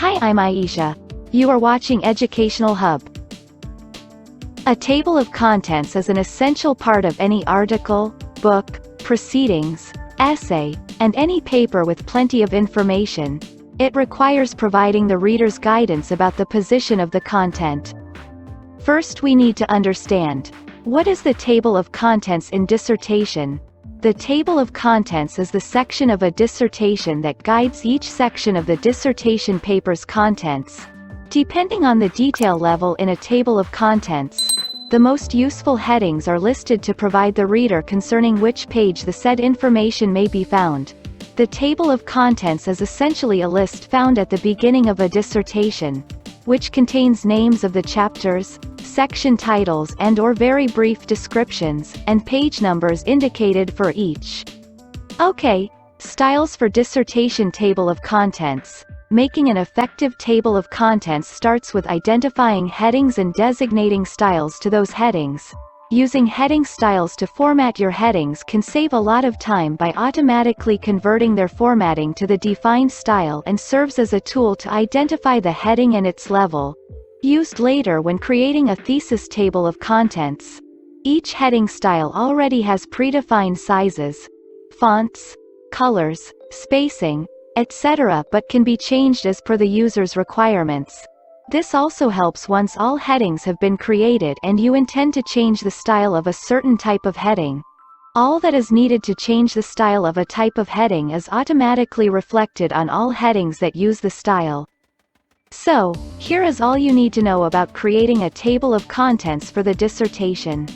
Hi, I'm Aisha. You are watching Educational Hub. A table of contents is an essential part of any article, book, proceedings, essay, and any paper with plenty of information. It requires providing the reader's guidance about the position of the content. First, we need to understand, what is the table of contents in dissertation? The table of contents is the section of a dissertation that guides each section of the dissertation paper's contents. Depending on the detail level in a table of contents, the most useful headings are listed to provide the reader concerning which page the said information may be found. The table of contents is essentially a list found at the beginning of a dissertation, which contains names of the chapters, section titles and/or very brief descriptions, and page numbers indicated for each. Okay, styles for dissertation table of contents. Making an effective table of contents starts with identifying headings and designating styles to those headings. Using heading styles to format your headings can save a lot of time by automatically converting their formatting to the defined style and serves as a tool to identify the heading and its level. Used later when creating a thesis table of contents. Each heading style already has predefined sizes, fonts, colors, spacing, etc., but can be changed as per the user's requirements. This also helps once all headings have been created and you intend to change the style of a certain type of heading. All that is needed to change the style of a type of heading is automatically reflected on all headings that use the style. So, here is all you need to know about creating a table of contents for the dissertation.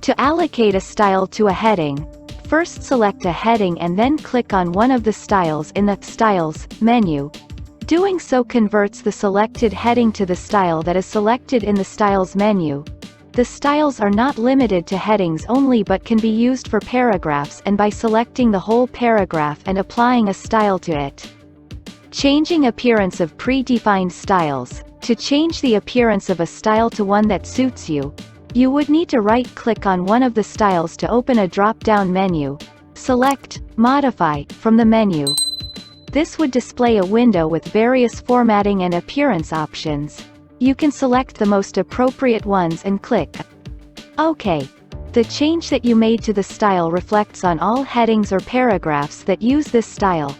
To allocate a style to a heading, first select a heading and then click on one of the styles in the Styles menu. Doing so converts the selected heading to the style that is selected in the Styles menu. The styles are not limited to headings only but can be used for paragraphs and by selecting the whole paragraph and applying a style to it. Changing appearance of predefined styles. To change the appearance of a style to one that suits you, you would need to right-click on one of the styles to open a drop-down menu. Select Modify from the menu. This would display a window with various formatting and appearance options. You can select the most appropriate ones and click OK. The change that you made to the style reflects on all headings or paragraphs that use this style.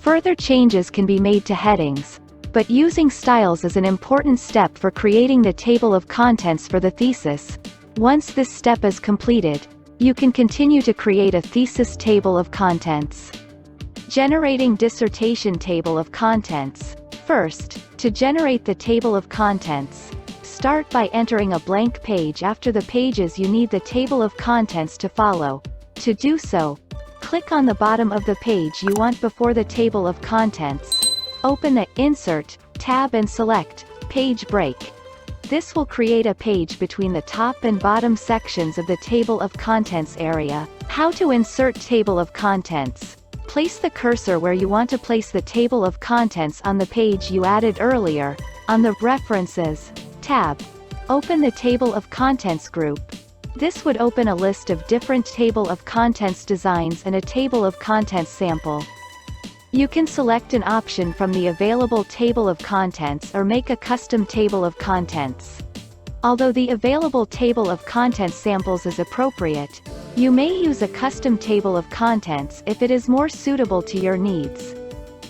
Further changes can be made to headings, but using styles is an important step for creating the table of contents for the thesis. Once this step is completed, you can continue to create a thesis table of contents. Generating dissertation table of contents. First, to generate the table of contents, start by entering a blank page after the pages you need the table of contents to follow. To do so, click on the bottom of the page you want before the table of contents. Open the Insert tab and select Page Break. This will create a page between the top and bottom sections of the table of contents area. How to insert table of contents. Place the cursor where you want to place the table of contents on the page you added earlier. On the References tab, open the Table of Contents group. This would open a list of different table of contents designs and a table of contents sample. You can select an option from the available table of contents or make a custom table of contents. Although the available table of contents samples is appropriate, you may use a custom table of contents if it is more suitable to your needs.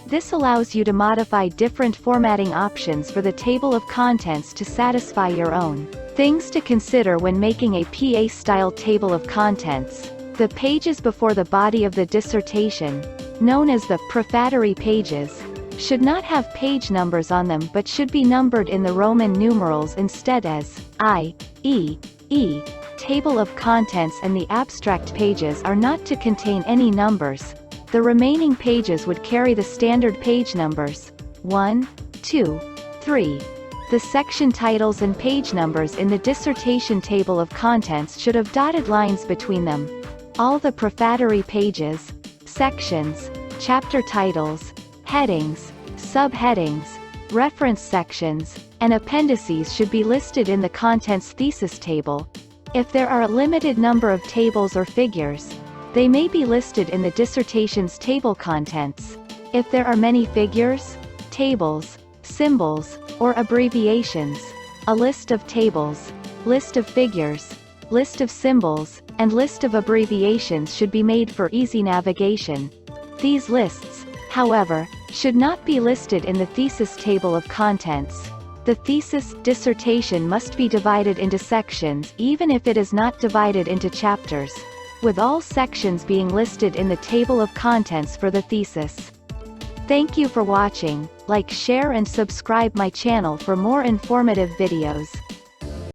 This allows you to modify different formatting options for the table of contents to satisfy your own. Things to consider when making a PA-style table of contents. The pages before the body of the dissertation, known as the prefatory pages, should not have page numbers on them but should be numbered in the Roman numerals instead as I, E, E. Table of contents and the abstract pages are not to contain any numbers. The remaining pages would carry the standard page numbers 1, 2, 3. The section titles and page numbers in the dissertation table of contents should have dotted lines between them. All the prefatory pages, sections, chapter titles, headings, subheadings, reference sections, and appendices should be listed in the contents thesis table. If there are a limited number of tables or figures, they may be listed in the dissertation's table contents. If there are many figures, tables, symbols, or abbreviations. A list of tables, list of figures, list of symbols, and list of abbreviations should be made for easy navigation. These lists, however, should not be listed in the thesis table of contents. The thesis dissertation must be divided into sections even if it is not divided into chapters, with all sections being listed in the table of contents for the thesis. Thank you for watching. Like, share and subscribe my channel for more informative videos.